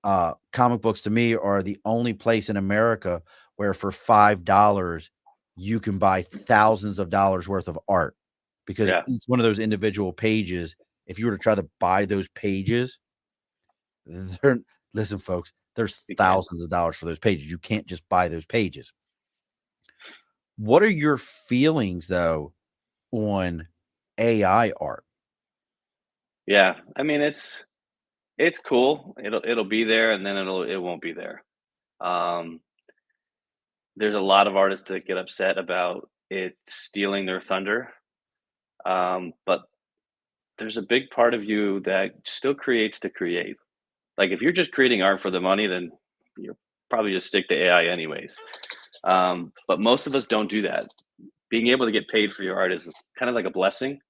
time, comic books to me are the only place in America where for $5 you can buy thousands of dollars worth of art because Yeah, each one of those individual pages, if you were to try to buy those pages, they're listen, folks, there's you can. thousands of dollars for those pages. You can't just buy those pages. What are your feelings though on AI art? Yeah, I mean, it's cool. It'll be there, and then it won't be there. Um, there's a lot of artists that get upset about it stealing their thunder, but there's a big part of you that still creates to create. Like, if you're just creating art for the money, then you'll probably just stick to AI anyways. But most of us don't do that. Being able to get paid for your art is kind of like a blessing,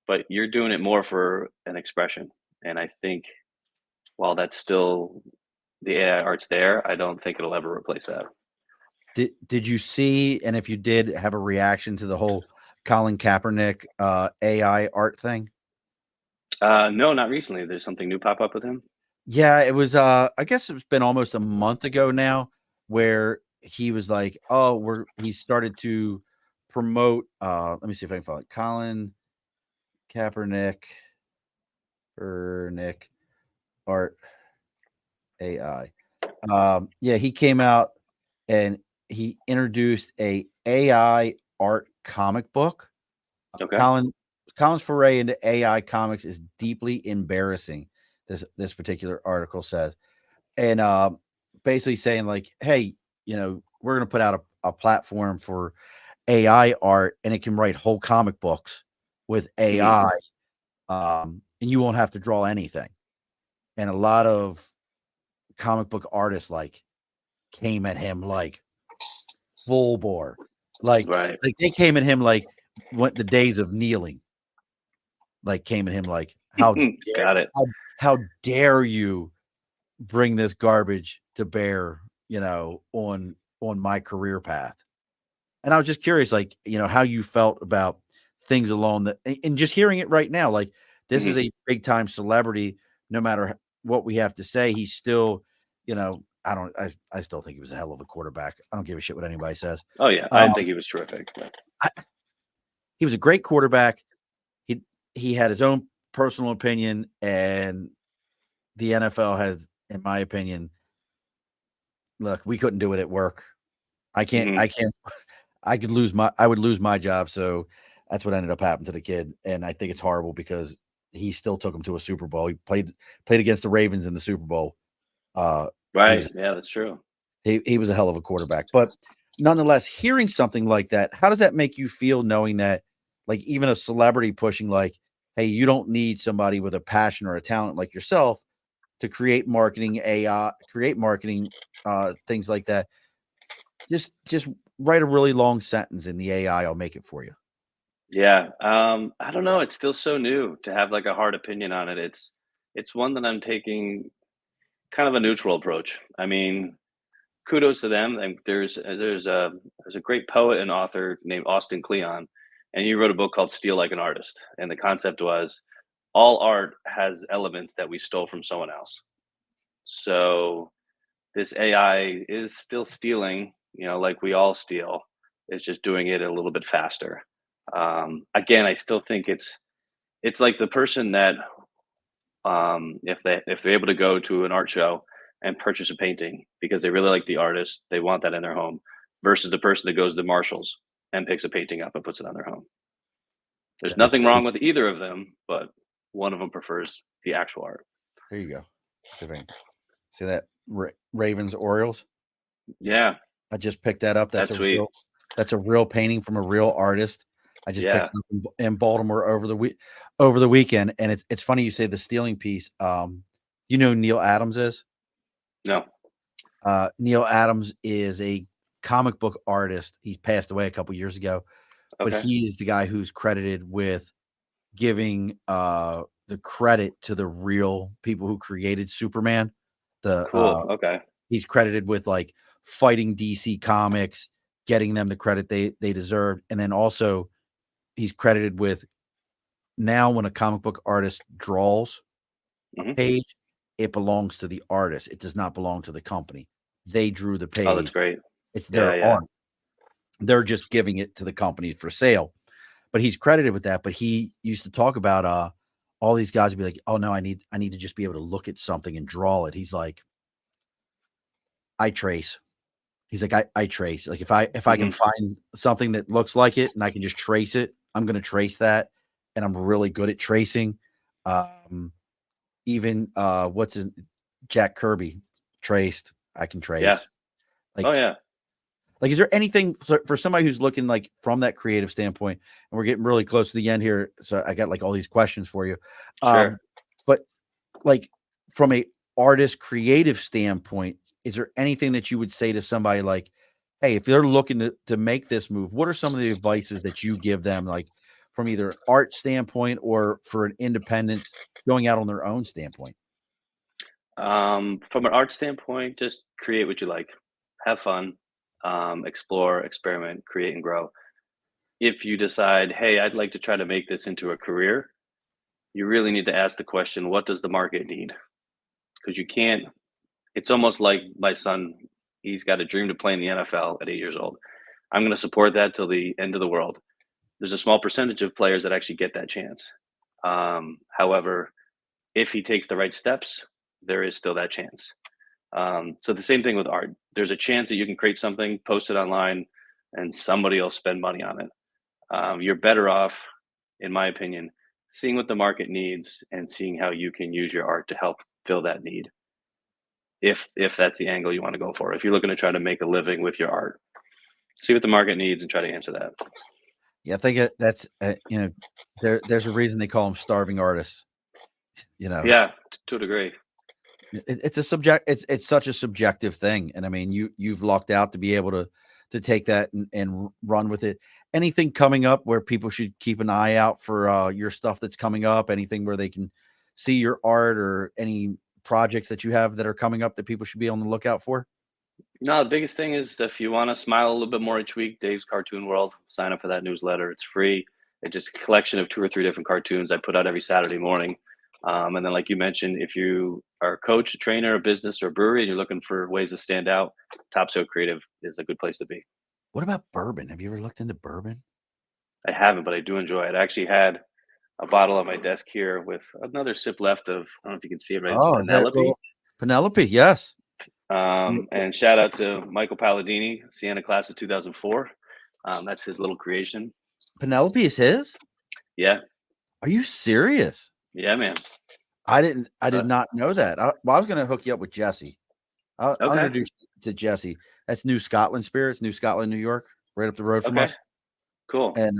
but you're doing it more for an expression. And I think while that's still the AI art's there, I don't think it'll ever replace that. Did you see, and if you did, have a reaction to the whole Colin Kaepernick AI art thing? No, not recently. There's something new pop up with him. Yeah, it was I guess it's been almost a month ago now where he was like, "Oh, he started to promote let me see if I can find it. Colin Kaepernick Art AI. Yeah, he came out. and he introduced a AI art comic book. Okay. Colin Colin's foray into AI comics is deeply embarrassing. This particular article says, and basically saying like, hey, we're going to put out a platform for AI art, and it can write whole comic books with Mhm. AI, and you won't have to draw anything. And a lot of comic book artists like came at him like full bore, like Right. like they came at him like what the days of kneeling, like came at him like dare Got it. how dare you bring this garbage to bear, on my career path. And I was just curious, like, how you felt about things along that, and just hearing it right now, like this is Mhm. a big time celebrity. No matter what we have to say, he's still, I still think he was a hell of a quarterback. I don't give a shit what anybody says. Oh, yeah. I Um, think he was terrific. But I, he was a great quarterback. He he had his own personal opinion, and the NFL has, in my opinion, look, we couldn't do it at work. I can't. mhm. I can't. I would lose my job. So that's what ended up happening to the kid. And I think it's horrible because he still took him to a Super Bowl. He played against the Ravens in the Super Bowl. Uh, he Right. was Yeah, that's true. he was a hell of a quarterback. But nonetheless, hearing something like that, how does that make you feel knowing that, like, even a celebrity pushing like, hey, you don't need somebody with a passion or a talent like yourself to create marketing AI, create marketing things like that. Just write a really long sentence in the AI will make it for you. Yeah. I don't know. It's still so new to have like a hard opinion on it. It's one that I'm taking kind of a neutral approach. I mean, kudos to them. And there's a great poet and author named Austin Kleon, and he wrote a book called Steal Like an Artist. And the concept was all art has elements that we stole from someone else. So this AI is still stealing, like we all steal. It's just doing it a little bit faster. Again, I still think it's like the person that if they're able to go to an art show and purchase a painting because they really like the artist, they want that in their home, versus the person that goes to Marshalls and picks a painting up and puts it on their home. There's That is nothing very wrong with either of them, but one of them prefers the actual art. there you go. See if I can see that Ravens Orioles. Yeah, I just picked that up. that's sweet. That's a real painting from a real artist. I just picked Yeah. it up in Baltimore over the weekend, and it's funny you say the stealing piece. Neil Adams is. No. Neil Adams is a comic book artist. He's passed away a couple years ago, but Okay. he is the guy who's credited with giving the credit to the real people who created Superman. The Cool. Okay. He's credited with like fighting DC Comics, getting them the credit they deserved, and then also he's credited with now when a comic book artist draws a hmm page, it belongs to the artist. It does not belong to the company. They drew the Oh, that's page. great. It's Yeah. their Yeah. art. They're just giving it to the company for sale. But he's credited with that. But he used to talk about all these guys would be like, oh no, I need to just be able to look at something and draw it. He's like, I trace. He's like, I trace. Like if I can hmm find something that looks like it and I can just trace it, I'm gonna trace that. And I'm really good at tracing. Um, even what's his Jack Kirby traced, I can Yeah. trace. Oh, Like yeah. is there anything for somebody who's looking like from that creative standpoint, and we're getting really close to the end here. So I got like all these questions for you. Sure. But like from a artist creative standpoint, is there anything that you would say to somebody like, hey, if they're looking to make this move, what are some of the advices that you give them, like from either art standpoint or for an independence going out on their own standpoint? From an art standpoint, just create what you like, have fun, explore, experiment, create, and grow. If you decide, hey, I'd like to try to make this into a career, you really need to ask the question, what does the market need? Because you can't, it's almost like my son, he's got a dream to play in the NFL at 8 years old. I'm going to support that till the end of the world. There's a small percentage of players that actually get that chance. However, if he takes the right steps, there is still that chance. So the same thing with art. There's a chance that you can create something, post it online, and somebody will spend money on it. You're better off, in my opinion, seeing what the market needs and seeing how you can use your art to help fill that need. If that's the angle you want to go for, if you're looking to try to make a living with your art, see what the market needs and try to answer that. Yeah, I think that's there's a reason they call them starving artists. Yeah, to a degree. It's a subject. It's such a subjective thing, and I mean, you've lucked out to be able to take that and run with it. Anything coming up where people should keep an eye out for your stuff that's coming up? Anything where they can see your art, or any projects that you have that are coming up that people should be on the lookout for? No, the biggest thing is if you want to smile a little bit more each week, Dave's Cartoon World, sign up for that newsletter. It's free. It's just a collection of 2 or 3 different cartoons I put out every Saturday morning. And then, like you mentioned, if you are a coach, a trainer, a business, or a brewery, and you're looking for ways to stand out, Topsail Creative is a good place to be. What about bourbon? Have you ever looked into bourbon? I haven't, but I do enjoy it. I actually had a bottle on my desk here with another sip left of, I don't know if you can see it right, it's Oh, is that Penelope. little Penelope? Yes. And shout out to Michael Palladini, Siena class of 2004. That's his little creation. Penelope is his? Yeah. Are you serious? Yeah, man. I did Uh, not know that. I was going to hook you up with Jesse. I'll okay. introduce you to Jesse. That's New Scotland Spirits, New Scotland, New York, right up the road from Okay. us. Cool. And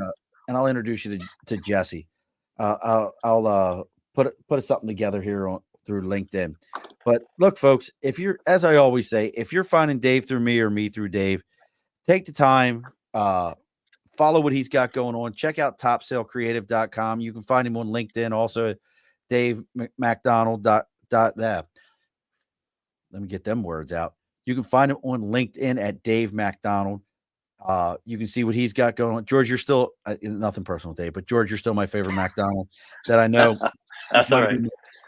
I'll introduce you to Jesse. I'll put something together here through LinkedIn. But look, folks, if you're, as I always say, if you're finding Dave through me or me through Dave, take the time, follow what he's got going on. Check out topsailcreative.com. You can find him on LinkedIn, also at Dave MacDonald. Let me get them words out. You can find him on LinkedIn at Dave MacDonald. You can see what he's got going on. George, you're still nothing personal, Dave, but George, you're still my favorite MacDonald that I know. That's all right.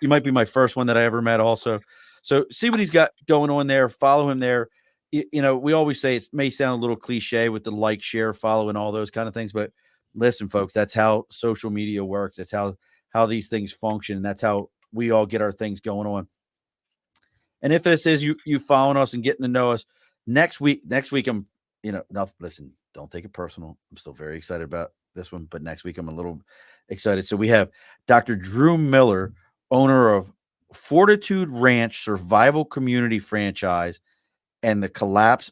You might be my first one that I ever met also. So see what he's got going on there. Follow him there. We always say it may sound a little cliche with the like, share, follow, and all those kind of things. But listen, folks, that's how social media works. That's how these things function. And that's how we all get our things going on. And if this is you following us and getting to know us next week, I'm, listen, don't take it personal. I'm still very excited about this one, but next week I'm a little excited. So we have Dr. Drew Miller, owner of Fortitude Ranch Survival Community Franchise and the Collapse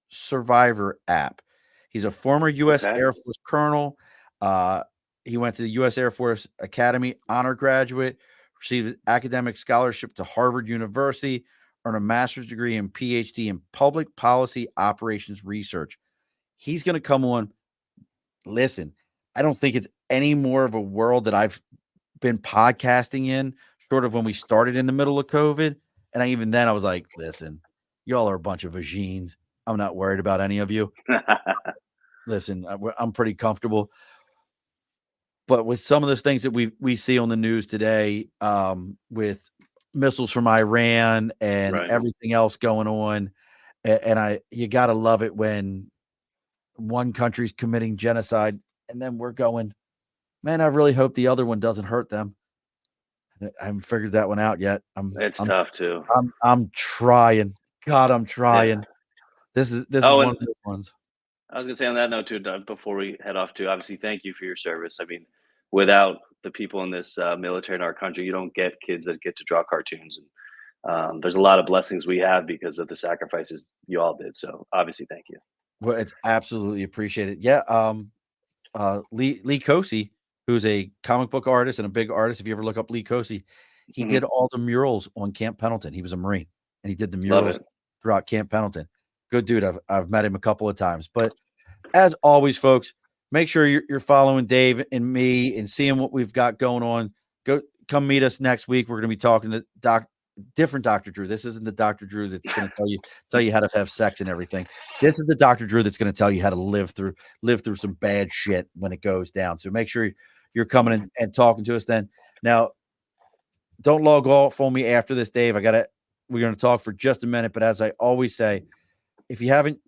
Survivor app. He's a former U.S. Air Force colonel. He went to the U.S. Air Force Academy honor graduate, received an academic scholarship to Harvard University, earned a master's degree and PhD in public policy operations research. He's going to come on. Listen, I don't think it's any more of a world that I've been podcasting in, sort of when we started in the middle of COVID. And even then I was like, listen, y'all are a bunch of vagines. I'm not worried about any of you. Listen, I'm pretty comfortable. But with some of those things that we see on the news today, with missiles from Iran and everything else going on, and you got to love it when one country's committing genocide and then we're going, man, I really hope the other one doesn't hurt them. I haven't figured that one out yet. It's tough too. I'm trying. God, I'm trying. Yeah. This is one of the ones. I was gonna say on that note too, Doug, before we head off too, obviously thank you for your service. I mean, without the people in this military in our country, you don't get kids that get to draw cartoons. And there's a lot of blessings we have because of the sacrifices you all did. So obviously, thank you. Well, it's absolutely appreciated. Yeah. Lee Kosey, who's a comic book artist and a big artist. If you ever look up Lee Kosey, he did all the murals on Camp Pendleton. He was a Marine and he did the murals throughout Camp Pendleton. Good dude. I've met him a couple of times. But as always, folks, make sure you're following Dave and me and seeing what we've got going on. Come meet us next week. We're going to be talking to different Dr. Drew. This isn't the Dr. Drew that's going to tell you how to have sex and everything. This is the Dr. Drew that's going to tell you how to live through some bad shit when it goes down. So make sure you're coming in and talking to us then. Now, don't log off on me after this, Dave. We're going to talk for just a minute, but as I always say, if you haven't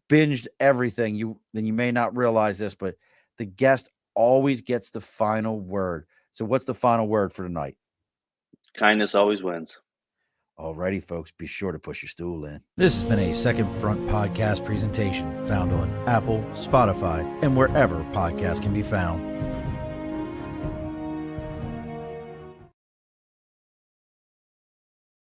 binged everything, then you may not realize this, but the guest always gets the final word. So what's the final word for tonight? Kindness always wins. Alrighty, folks, be sure to push your stool in. This has been a Second Front podcast presentation found on Apple, Spotify, and wherever podcasts can be found.